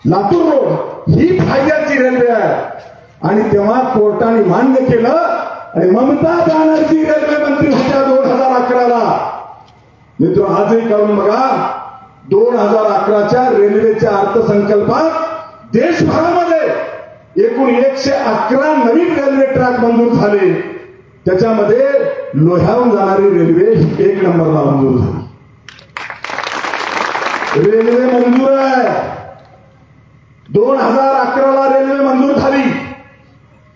Latur road ही फायद्याची railway आहे. आणि तेव्हा कोर्टाने मान्य केलं आणि ममता बॅनर्जी रेल्वे मंत्री होत्या 2011ला. मित्र आजही करून बघा, 2011च्या रेल्वेच्या अर्थसंकल्पात देशभरामध्ये एकूण 111 नवीन रेल्वे ट्रॅक मंजूर झाले. त्याच्यामध्ये लोह्याहून जाणारी रेल्वे ही 1 नंबरला मंजूर झाली. रेल्वे मंजूर आहे. 2011ला रेल्वे मंजूर झाली.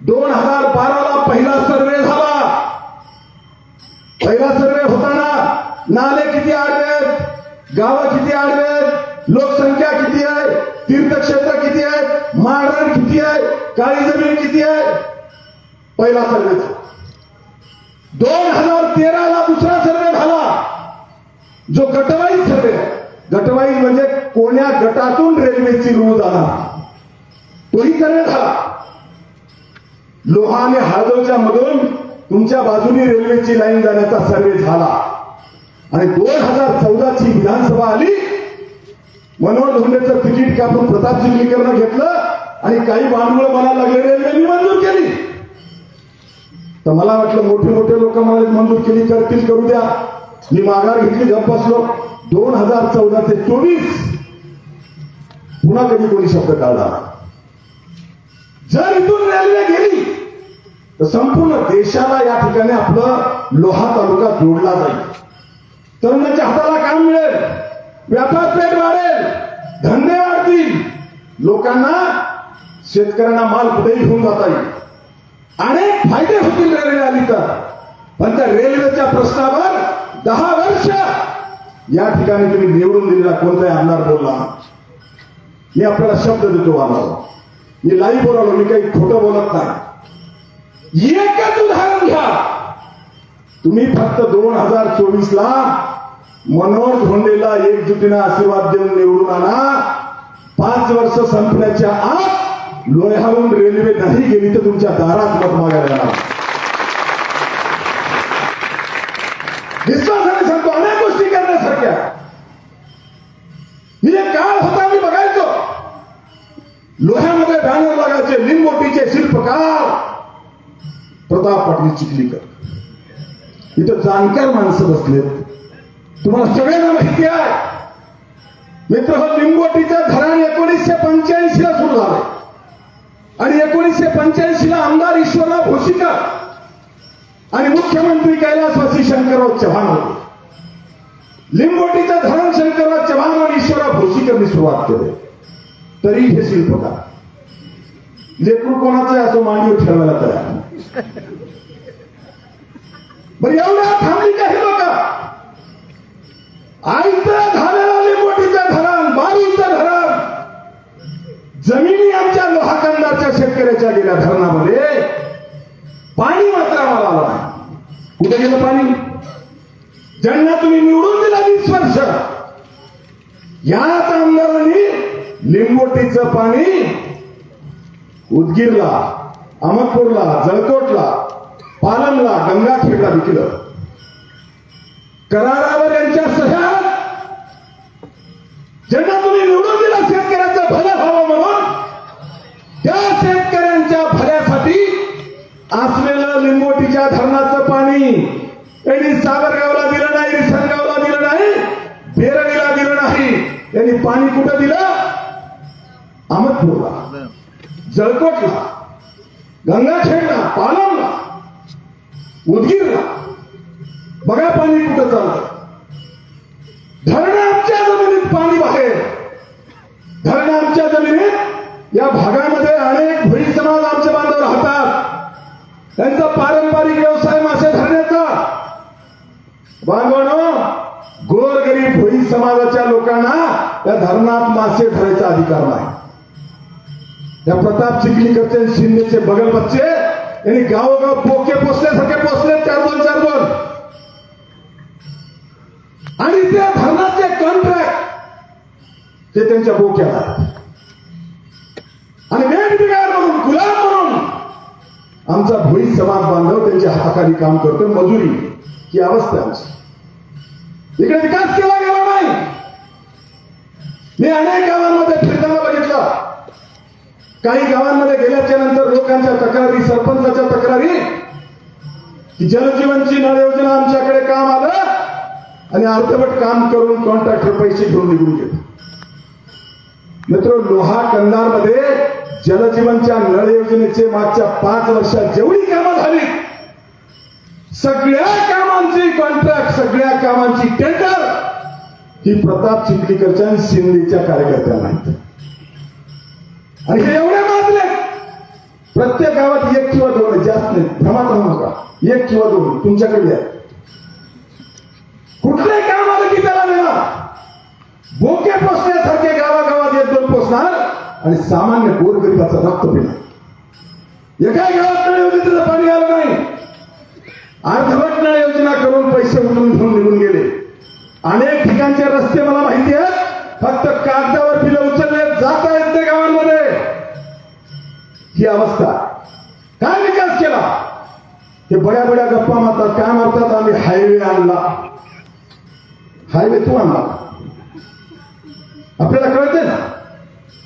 2012ला पहिला सर्वे झाला. पहिला सर्वे होताना नाले किती आडवे आहेत, गावं किती आडवे आहेत, लोकसंख्या किती आहे, तीर्थक्षेत्र किती आहेत, माळरान किती आहे, काळी जमीन किती आहे, पहिला सर्वे झाला. 2013ला दुसरा सर्वे झाला, जो गटवाईज सर्वे. गटवाईज म्हणजे कोण्या गटातून रेल्वेची रूळ जाणार, तोही सर्वे झाला. लोहा आणि हळदोच्या मधून तुमच्या बाजूने रेल्वेची लाईन जाण्याचा सर्वे झाला. आणि 2014ची विधानसभा आली. मनोहर धोंडेचं तिकीट कापून प्रताप चिखलीकरनं घेतलं आणि काही भांडवल मला लागले, रेल्वेने मंजूर केली. तर मला वाटलं मोठे मोठे लोक मला मंजूर केली, करतील, करू द्या. मी माघार घेतली, गप्प बसलो. 2014 ते 24 पुन्हा कधी कोणी शब्द काढला. जर इथून रेल्वे गेली तर संपूर्ण देशाला या ठिकाणी आपलं लोहा तालुका जोडला जाईल. तरुणाच्या हाताला काम मिळेल, व्यापार पेठ वाढेल, धंदे वाढतील, लोकांना, शेतकऱ्यांना माल कुठेही घेऊन जाता येईल. अनेक फायदे होतील रेल्वे आली तर. पण त्या रेल्वेच्या प्रश्नावर 10 वर्ष या ठिकाणी तुम्ही निवडून दिलेला कोणताही आमदार बोलला. मी आपल्याला शब्द देतो आम्हाला, मी लाईव्ह बोलालो, मी काही खोटं बोलत नाही. एकच उदाहरण घ्या, तुम्ही फक्त 2024ला मनोहर धोंडेला एकजुटीने आशीर्वाद देऊन निवडून आणा. 5 वर्ष संपण्याच्या आत लोह्याहून रेल्वे नाही गेली तर तुमच्या दारात मत मागायला येणार. विश्वासाने सांगतो, अनेक गोष्टी करण्यासारख्या. मी एक काळ होता, मी बघायचो लोह्यामध्ये बॅनर लागायचे, लिंबोटीचे शिल्पकार प्रताप पाटील चिखलीकर. इथं जाणकार माणसं बसलेत, तुम्हाला सगळ्यांना माहिती आहे. मित्र, लिंबोटीचं धरण 1985ला सुरू झालं आणि 1985ला आमदार ईश्वरराव भोशीकर आणि मुख्यमंत्री कैलासवासी शंकरराव चव्हाण होते. लिंबोटीचं धरण शंकरराव चव्हाण आणि ईश्वरराव भोशीकरनी सुरुवात केली. तरी हे शिल्पकार लेकरू कोणाचं असो मांडीवर ठेवायला तयार. बरं, एवढ्या थांबली काही लोक. आईचं झालेलं लिंबोटीचं धरण, बारूचं धरण, जमिनी आमच्या लोहाखंडाच्या शेतकऱ्याच्या गेल्या धरणामध्ये पाणी मात्र आम्हाला आलं नाही. कुठे गेलं पाणी? ज्यांना तुम्ही निवडून दिला 20 वर्ष, याच आमदारांनी लिंबोटीचं पाणी उदगीरला, अहमदपूरला, जळकोटला, पालमला, गंगाखेडला विकलं. करारावर यांच्या सह्या. ज्यांना तुम्ही निवडून दिला शेतकऱ्यांचं भलं व्हावं म्हणून, त्या शेतकऱ्यांच्या भल्यासाठी असलेलं लिंबोटीच्या धरणाचं पाणी यांनी सावरगावला दिलं नाही, रिसणगावला दिलं नाही, बेरडीला दिलं नाही. यांनी पाणी कुठं दिलं? अहमदपूरला, जळकोटला, गंगाखेडला, पालमला, उदगीरला. बघा पाणी कुठं चाललं. धरण आमच्या जमिनीत, पाणी बाहेर. धरण आमच्या जमिनीत. या भागामध्ये अनेक भोई समाज आमचे बांधव राहतात. त्यांचा पारंपरिक व्यवसाय मासे धरण्याचा. बांधवांनो, गोरगरीब भोई समाजाच्या लोकांना या धरणात मासे धरायचा अधिकार नाही. या प्रताप चिखलीकरचे, शिंदेचे बगल बच्चे यांनी गावोगाव पोके पोचल्यासारखे पोचले, 4-2 आणि त्या धरणाचे कॉन्ट्रॅक्ट ते त्यांच्या बोक्यात आहेत. आणि वेगवेगळ्या म्हणून, गुलाम म्हणून आमचा भोई समाज बांधव त्यांच्या हाताखाली काम करतो, मजुरी. ही अवस्था आमची. इकडे विकास केला गेला नाही. मी अनेक गावांमध्ये फिरताना बघितलं, काही गावांमध्ये गेल्याच्या नंतर लोकांच्या तक्रारी, सरपंचाच्या तक्रारी, जलजीवनची नळ योजना आमच्याकडे काम आलं आणि अर्धवट काम करून कॉन्ट्रॅक्टर पैसे घेऊन निघून गेले. मित्र, लोहा कंधारमध्ये जलजीवनच्या नळ योजनेचे मागच्या 5 वर्षात जेवढी कामं झाली, सगळ्या कामांची कॉन्ट्रॅक्ट, सगळ्या कामांची टेंडर ही प्रताप चिखलीकरच्या आणि शिंदेच्या कार्यकर्त्यांना आहेत. आणि हे एवढे माजले, प्रत्येक गावात 1 किंवा 2, जास्त नाही, भ्रमात राहू नका, 1 किंवा 2 तुमच्याकडे आहे. कुठले काम आलं की त्याला मिळणार, बोके पोचण्यासारखे गावागावात 1-2 पोचणार आणि सामान्य गोरगरिबाचं रक्त पिणार. एका गावात नळ योजनेचं पाणी आलं नाही, अर्धवट नळ योजना करून पैसे उचलून घेऊन निघून गेले. अनेक ठिकाणचे रस्ते मला माहिती आहेत, फक्त कागदावर बिलं उचलले, जाता येत नाही गावांमध्ये. ही अवस्था. काय विकास केला? हे बड्या बड्या गप्पा मारतात, काय मारतात, आम्ही हायवे आणला. हायवे तू आणला, आपल्याला कळते ना.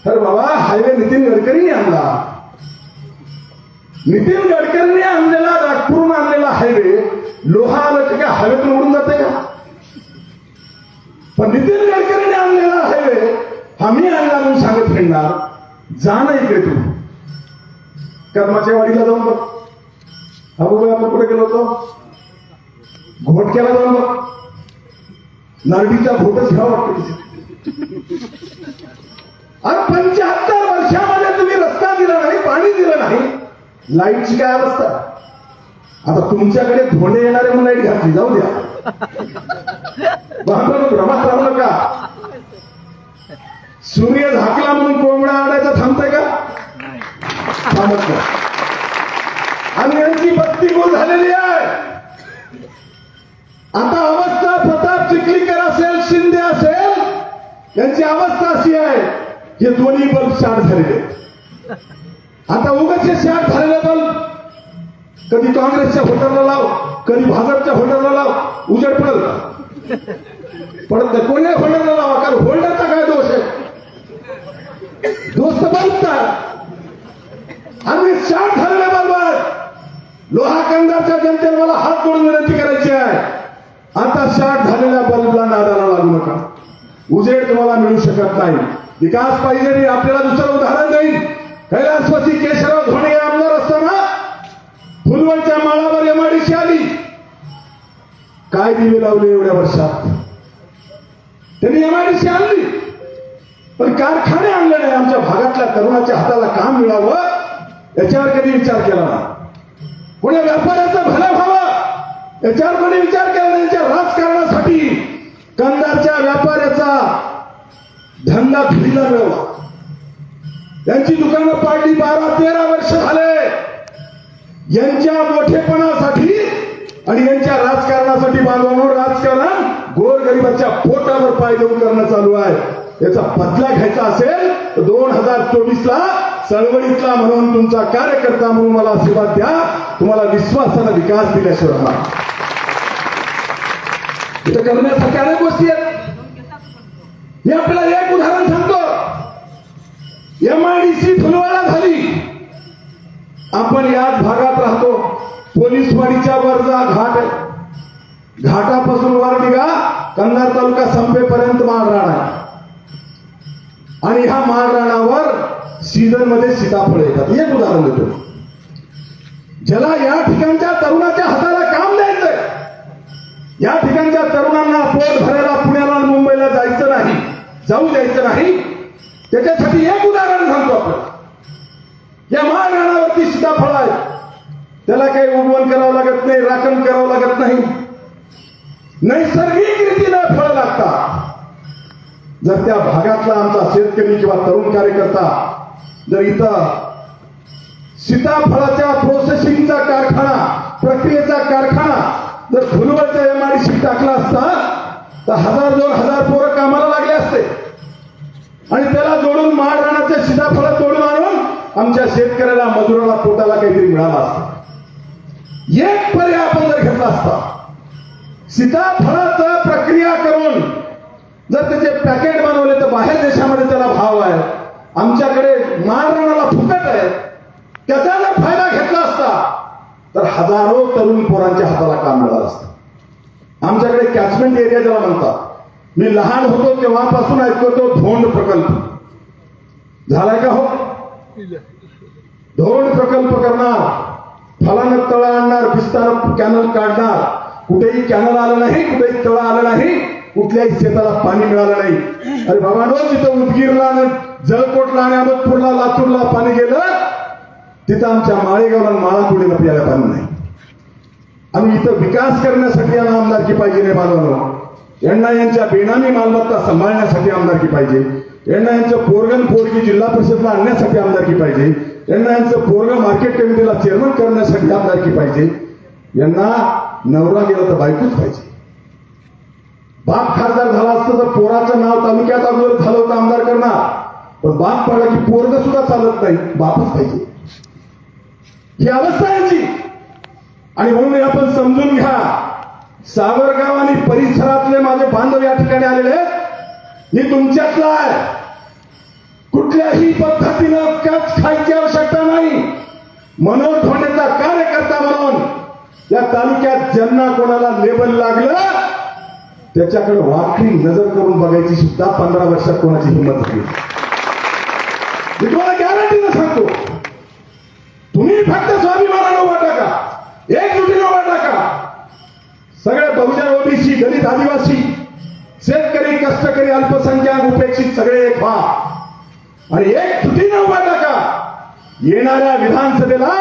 तर बाबा, हायवे नितीन गडकरींनी आणला. नितीन गडकरींनी आणलेला, नागपूरहून आणलेला हायवे लोहा आलं की काय हवेतून उडून जाते का? पण नितीन गडकरींनी आणलेला हायवे आम्ही आणला म्हणून सांगत फिरणार. जा ना इकडे तू कर्माच्या वाडीला जाऊन बघ. अबो आपण कुठे गेलो होतो? घोटक्याला जाऊन बघ. नरडीचा घोटच घ्यावा वाटतो. अरे 75 वर्षामध्ये तुम्ही रस्ता दिला नाही, पाणी दिलं नाही, लाईटची काय अवस्था? आता तुमच्याकडे धोंडे येणारे म्हणून लाईट घातली, जाऊ द्या. भ्रमात राहू नका. सूर्य झाकला म्हणून कोंबडा आणायचा थांबतंय का? थांबत नाही. आणि यांची बत्ती गोल झालेली आहे. आता अवस्था प्रताप चिखलीकर असेल, शिंदे असेल, यांची अवस्था अशी आहे, हे दोन्ही बल्ब शार्ट झालेले. आता उगाच शार्ट झालेले बल्ब कधी काँग्रेसच्या होल्डरला लाव, कधी भाजपच्या होल्डरला लाव, उजेड पडल का? पडत नाही. कोणी होल्डरला लावा, कारण होल्डरचा काय दोष आहे? दोस्त बल्बचा. आणि शार्ट झालेले बल्ब लोहा कंधारच्या जनतेला मला हात जोडून विनंती करायची आहे, आता शार्ट झालेल्या बल्बला नादाला लागू नका. उजेड तुम्हाला मिळू शकत नाही. विकास पाहिजे. आपल्याला दुसरं उदाहरण देईन. कैलासवासी केशवराव धोंडे आमदार असताना फुलवडच्या माळावर एमआयडीसी आली. काय दिवे लावले एवढ्या वर्षात? त्यांनी एमआयडीसी आणली, पण कारखाने आणले नाही. आमच्या भागातल्या तरुणाच्या हाताला काम मिळावं याच्यावर कधी विचार केला नाही. कोणी व्यापाऱ्याचं भलं व्हावं याच्यावर कोणी विचार केला नाही. त्यांच्या राजकारणासाठी कंधारच्या व्यापाऱ्याचा धंदा धुळीला मिळवा. यांची दुकानं पाडली. 12-13 वर्ष झाले. यांच्या मोठेपणासाठी आणि यांच्या राजकारणासाठी बांधवांवर राजकारण गोरगरिबाच्या पोटावर पाय देऊन करणं चालू आहे. याचा बदला घ्यायचा असेल तर 2024ला चळवळीतला म्हणून तुमचा कार्यकर्ता म्हणून मला आशीर्वाद द्या. तुम्हाला विश्वासाने विकास दिल्याशिवाय इथं करण्यासारख्या अनेक गोष्टी आहेत. मी आपल्याला एक उदाहरण सांगतो. एमआयडीसी फुलवाडा झाली. आपण याच भागात राहतो. पोलीसवाडीच्या वर जा, घाट आहे. घाटापासून वर निघा, कंधार तालुका संपेपर्यंत माळरान आहे. आणि ह्या माळरानावर सीझन मध्ये सीताफळ येतात. एक उदाहरण देतो. ज्याला या ठिकाणच्या तरुणाच्या हाताला काम द्यायचंय, या ठिकाणच्या तरुणांना पोट भरायला पुण्याला आणि मुंबईला जायचं नाही, जाऊ द्यायचं नाही, त्याच्यासाठी एक उदाहरण सांगतो आपण. या माळरानावरती सीताफळ आहे. त्याला काही उगवण करावं लागत नाही, राखण करावं लागत नाही, नैसर्गिक रीतीनं फळं लागतात. जर त्या भागातला आमचा शेतकरी किंवा तरुण कार्यकर्ता जर इथं सीताफळाच्या प्रोसेसिंगचा कारखाना, प्रक्रियेचा कारखाना जर फुलवडच्या एमआयडीसी टाकला असता तर 1000-2000 पोरं कामाला लागले असते. आणि त्याला जोडून माळरानाच्या सीताफळ तोडून आणून आमच्या शेतकऱ्याला, मजुराला, पोटाला काहीतरी मिळाला असता. एक पर्याय आपण जर घेतला असता, सीताफळाचं प्रक्रिया करून जर त्याचे पॅकेट बनवले तर बाहेर देशामध्ये त्याला भाव आहे. आमच्याकडे मारणाला फुकट आहे, त्याचा जर फायदा घेतला असता तर हजारो तरुण पोरांच्या हाताला काम मिळालं असतं. आमच्याकडे कॅचमेंट एरिया ज्याला म्हणतात, मी लहान होतो तेव्हापासून ऐकतो धोंड प्रकल्प झालाय का हो? धोंड प्रकल्प करणार, फलानं तळ आणणार, विस्तार कॅनल काढणार, कुठेही कॅनल आलं नाही, कुठेही तळ आलं नाही, कुठल्याही शेताला पाणी मिळालं नाही. अरे बाबांनो, जिथं उदगीरला, जळकोटला आणि अहमदपूरला, लातूरला पाणी गेलं, तिथं आमच्या माळेगावला माळापुडीला प्यायला पाणी नाही. आम्ही इथं विकास करण्यासाठी यांना आमदारकी पाहिजे नाही बांधवांनो. यांना यांच्या बेनामी मालमत्ता सांभाळण्यासाठी आमदारकी पाहिजे. यांना यांचं पोरगण पोरगी जिल्हा परिषदला आणण्यासाठी आमदारकी पाहिजे. यांना यांचं पोरगं मार्केट कमिटीला चेअरमन करण्यासाठी आमदारकी पाहिजे. यांना नवरा गेला तर बायकोच पाहिजे. बाप खासदार झाला असतं तर पोराचं नाव तालुक्यात अगोदर झालं होतं आमदार करणार, पण बाप पडला की पोरग सुद्धा चालत नाही, बापच पाहिजे. ही अवस्था याची. आणि म्हणून आपण समजून घ्या, सावरगाव आणि परिसरातले माझे बांधव या ठिकाणी आलेले आहेत, मी तुमच्यातला आहे. कुठल्याही पद्धतीनं कच खायची आवश्यकता नाही. मनोज धोंडेचा कार्यकर्ता म्हणून या तालुक्यात ज्यांना कोणाला लेबल लागलं त्याच्याकडे वाकडी नजर करून बघायची सुद्धा 15 वर्षात कोणाची हिंमत झाली. मी तुम्हाला गॅरंटीनं सांगतो, तुम्ही फक्त स्वाभिमानानं उभा टाका, एकजुटीनं उभा टाका. सगळे बहुजन, ओबीसी, दलित, आदिवासी, शेतकरी, कष्टकरी, अल्पसंख्याक, उपेक्षित सगळे एक व्हा आणि एकजुटीनं उभा टाका. येणाऱ्या विधानसभेला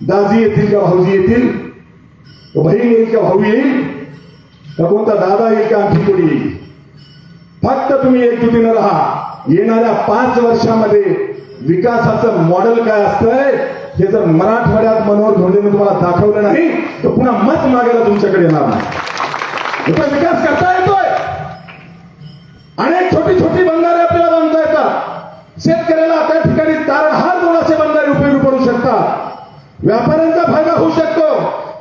दाजी येतील का भाऊजी येतील, बहीण येईल का भाऊ येईल का कोणता दादा येईल का आणखी कोणी येईल, फक्त तुम्ही एकजुटीनं राहा. येणाऱ्या 5 वर्षामध्ये विकासाचं मॉडेल काय असतंय हे जर मराठवाड्यात मनोहर धोंडेने तुम्हाला दाखवलं नाही तर पुन्हा मत मागायला तुमच्याकडे येणार नाही. विकास करता येतोय. अनेक छोटी छोटी बंधारे आपल्याला बांधता येतात. शेतकऱ्याला त्या ठिकाणी तारणहार 1200 बंधारे उपयोगी पडू शकतात. व्यापाऱ्यांचा फायदा होऊ शकतो,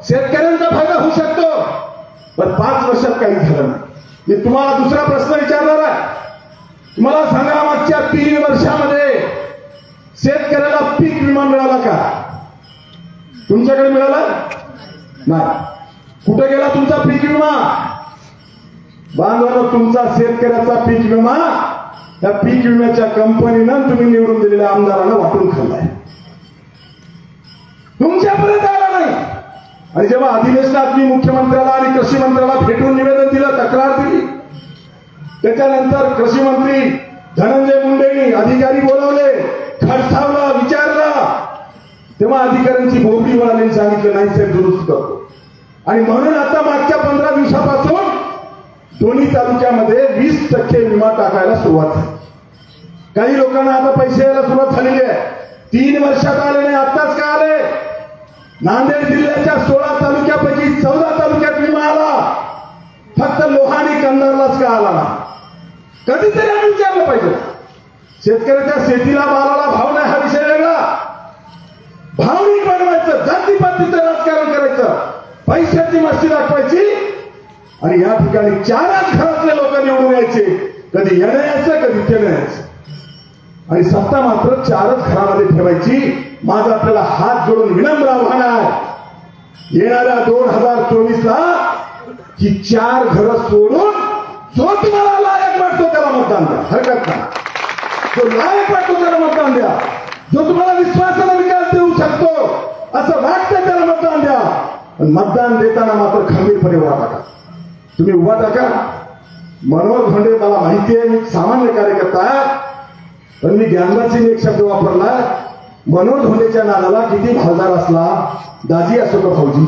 शेतकऱ्यांचा फायदा होऊ शकतो. पण 5 वर्षात काही झालं नाही. मी तुम्हाला दुसरा प्रश्न विचारणार आहे. तुम्हाला सांगा, मागच्या 3 वर्षामध्ये शेतकऱ्याला पीक विमा मिळाला का? तुमच्याकडे मिळाला नाही. कुठे गेला तुमचा पीक विमा? बांधवांनो, तुमचा शेतकऱ्याचा पीक विमा त्या पीक विम्याच्या कंपनीनं तुम्ही निवडून दिलेल्या आमदारांना वाटून खाल्लाय, तुमच्यापर्यंत आला नाही. आणि जेव्हा अधिवेशनात मी मुख्यमंत्र्याला आणि कृषी मंत्र्याला भेटून निवेदन दिलं, तक्रार दिली, त्याच्यानंतर कृषी मंत्री धनंजय मुंडेंनी अधिकारी बोलावले, खडसावला, विचारला, तेव्हा अधिकाऱ्यांची बोबडी वळाली, सांगितलं नाही साहेब दुरुस्त करतो. आणि म्हणून आता मागच्या 15 दिवसापासून दोन्ही तालुक्यामध्ये 20% विमा टाकायला सुरुवात झाली. काही लोकांना आता पैसे यायला सुरुवात झालेली आहे. 3 वर्षात आले नाही, आत्ताच का आले? नांदेड जिल्ह्याच्या 16 तालुक्यापैकी 14 तालुक्यात विमा आला, फक्त लोहा आणि कंधारलाच का आला ना? कधीतरी आम्ही विचारलं पाहिजे. शेतकऱ्याच्या शेतीला, मालाला भाव नाही हा विषय वेगळा. भावनिक बनवायचं, जातीपातीचं राजकारण करायचं, पैशाची मस्ती दाखवायची आणि या ठिकाणी 4च घरातले लोक निवडून यायचे. कधी येणं यायचं, कधी तेणं यायचं आणि सत्ता मात्र 4च घरामध्ये ठेवायची. माझं आपल्याला हात जोडून विनम्र आव्हान आहे, येणाऱ्या 2024ला ही 4 घरं सोडून जो तुम्हाला लायक वाटतो त्याला मतदान द्या, हरकत नाही. जो लायक वाटतो त्याला मतदान द्या. जो तुम्हाला विश्वासाला विकास देऊ शकतो असं वाटतं त्याला मतदान द्या. पण मतदान देताना मात्र खंबीरपणे उभा टाका. तुम्ही उभा टाका. मनोहर धोंडे मला माहिती आहे, मी सामान्य कार्यकर्ता आहे, पण मी ज्ञानवासीने एक शब्द वापरला. मनोहर धोंडेच्या नादाला किती भावदार असला, दाजी असो का भाऊजी,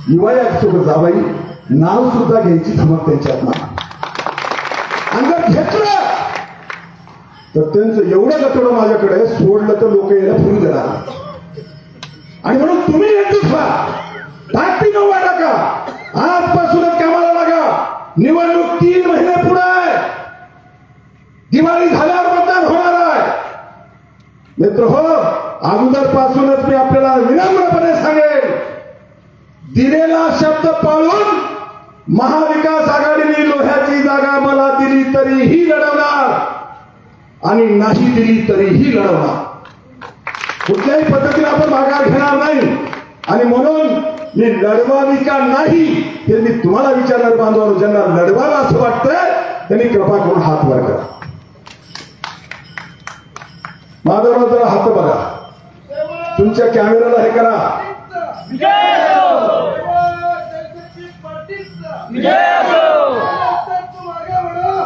युवाई असो का जावाई, नाव सुद्धा घ्यायची धमक त्यांच्यात नाही. आणि जर घेतलं तर त्यांचं एवढं गतोडं माझ्याकडे सोडलं तर लोक यायला फिरून देणार. आणि म्हणून तुम्ही एकजूट व्हा, ताकदीनं उभा टाका, आजपासूनच कामाला लागा. निवडणूक 3 महिने पुढे आहे. दिवाळी झाल्यावर मतदान होणार आहे. मित्र हो, अगोदर पासूनच मी आपल्याला विनम्रपणे सांगेन, दिलेला शब्द पाळून महाविकास आघाडीने लोह्याची जागा मला दिली तरीही लढवणार. आणि नाही दिली तरीही लढवणार. कुठल्याही पद्धतीने आपण माघार घेणार नाही. आणि म्हणून मी लढवावी का नाही हे मी तुम्हाला विचारणार बांधवांनो. ज्यांना लढवावं असं वाटतंय त्यांनी कृपा करून हात वर करा. माधवराव जरा हात बघा. तुमच्या कॅमेराला हे करा.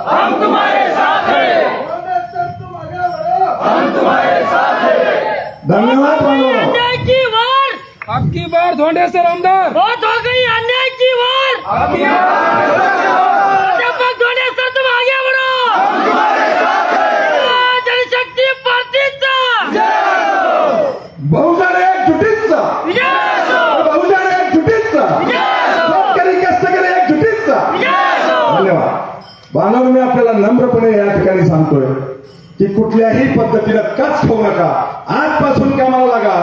हम तुम्हारे साथ हैं, हम तुम्हारे साथ हैं. धन्यवाद बांधवांनो. अन्याय की वार, आपकी बार धोंडे से आमदार बहुत हो गई अन्याय की वार. प्राध्यापक धोंडे सर तुम आगे बढ़ो. जनशक्ती पार्टीचा बहुजन एकजुटीचा, विजय असो, बहुजन एकजुटीचा, विजय असो, शेतकरी कष्टकरी एकजुटीचा. विजय असो. धन्यवाद. बांधव मी आपल्याला नम्रपणे या ठिकाणी सांगतोय की कुठल्याही पद्धतीनं कच खाऊ नका. आजपासून कामाला लागा.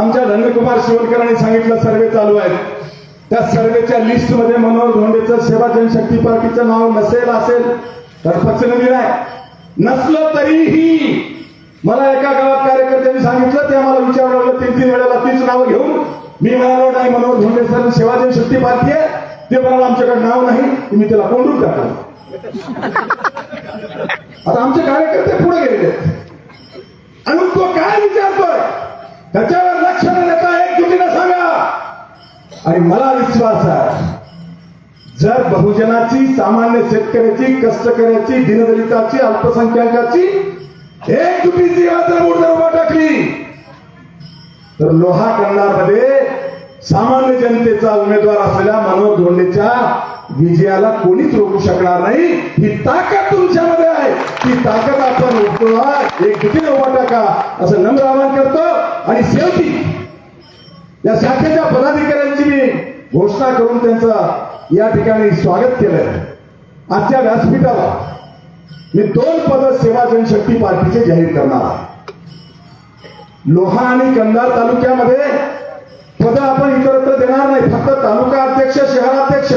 आमच्या धनकुमार शिवणकरांनी सांगितलं सर्वे चालू आहेत. त्या सर्वेच्या लिस्ट मध्ये मनोहर धोंडेचं सेवा जनशक्ती पार्टीचं नाव नसेल असेल तर पक्षाने नाही. नसलं तरीही मला एका गावात कार्यकर्त्यांनी सांगितलं, ते आम्हाला विचारावं लागलं 3-3 वेळेला तीच नावं घेऊन. मी म्हणालो नाही, मनोहर धोंडे सर सेवा जनशक्ती पार्टी आहे. ते म्हणाल आमच्याकडे नाव नाही. मी त्याला कोंडून टाकलं. आता आमचे कार्यकर्ते पुढे गेलेले आणि तो काय विचारतोय त्याच्यावर लक्ष न देता एकजुटीनं सांगा. आणि मला विश्वास आहे जर बहुजनाची, सामान्य शेतकऱ्याची, कष्टकऱ्याची, दीनदलिताची, अल्पसंख्याकाची एकजुटीची जर उभा टाकली तर लोहा कंधारमध्ये सामान्य जनतेचा उमेदवार असलेल्या मनोहर धोंडेच्या विजयाला कोणीच रोखू शकणार नाही. ही ताकद तुमच्यामध्ये आहे. ती ताकद आपण उपवा, एकजुटीने उभा टाका असं नम्र आवाहन करतो. आणि शेवटी या शाखेच्या पदाधिकाऱ्यांची मी घोषणा करून त्यांचं या ठिकाणी स्वागत केलंय. आजच्या व्यासपीठाला मी 2 पद सेवा जनशक्ती पार्टीचे जाहीर करणार आहे. लोहा आणि कंधार तालुक्यामध्ये पद आपण इतरत्र देणार नाही. फक्त तालुका अध्यक्ष, शहराध्यक्ष